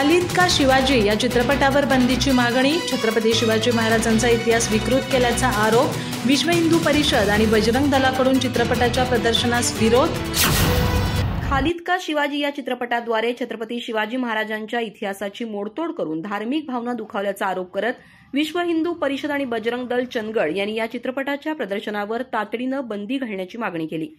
खालीद का शिवाजी या चित्रपटावर बंदीची मागणी, छत्रपती शिवाजी महाराजांचा इतिहास विकृत केल्याचा आरोप, विश्व हिंदू परिषद आणि बजरंग दलाकडून चित्रपटाच्या प्रदर्शनास विरोध। खालीद का शिवाजी या चित्रपटाद्वारे छत्रपती शिवाजी महाराजांच्या इतिहासाची मोडतोड करून धार्मिक भावना दुखावल्याचा आरोप करत विश्व हिंदू परिषद आणि बजरंग दल चंदगड यांनी या चित्रपटाच्या प्रदर्शनावर तातडीनं बंदी घालण्याची मागणी केली।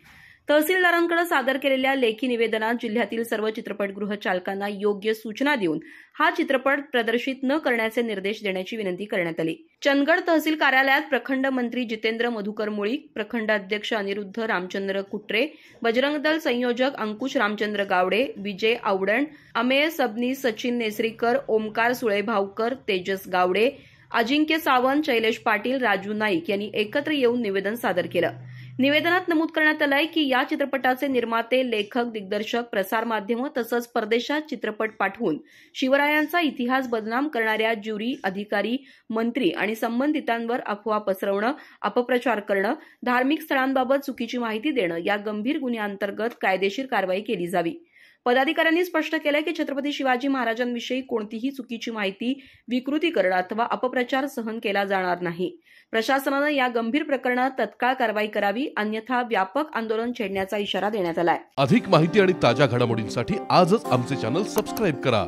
तहसीलदारांकडे सादर केलेल्या लेखी निवेदनात जिल्ह्यातील सर्व चित्रपटगृह चालकांना योग्य सूचना देऊन हा चित्रपट प्रदर्शित न करण्याचे निर्देश देण्याची विनंती करण्यात आली। चंदगड तहसील कार्यालयात प्रखंड मंत्री जितेंद्र मधुकर मुळीक, प्रखंड अध्यक्ष अनिरुद्ध रामचंद्र कुट्रे, बजरंग दल संयोजक अंकुश रामचंद्र गावडे, विजय आवडण, अमेय सबनी, सचिन नेसरीकर, ओमकार सुळेभावकर, तेजस गावडे, अजिंक्य सावंत, शैलेश पाटील, राजू नाईक यांनी एकत्र येऊन निवेदन सादर केलं। निवेदनात नमूद करण्यात आलंय की या चित्रपटाचे निर्माते, लेखक, दिग्दर्शक, प्रसारमाध्यमं तसंच परदेशात चित्रपट पाठवून शिवरायांचा इतिहास बदनाम करणाऱ्या ज्युरी, अधिकारी, मंत्री आणि संबंधितांवर अफवा पसरवणं, अपप्रचार करणं, धार्मिक स्थळांबाबत चुकीची माहिती देणं या गंभीर गुन्ह्यांअंतर्गत कायदेशीर कारवाई केली जावी। पदाधिकाऱ्यांनी स्पष्ट केलं की छत्रपती शिवाजी महाराजांविषयी कोणतीही चुकीची माहिती, विकृतीकरण अथवा अपप्रचार सहन केला जाणार नाही। प्रशासनानं या गंभीर प्रकरणात तत्काळ कारवाई करावी, अन्यथा व्यापक आंदोलन छेडण्याचा इशारा देण्यात आलाय। अधिक माहिती आणि ताज्या घडामोडींसाठी आजच आमचे चॅनल सबस्क्राइब करा।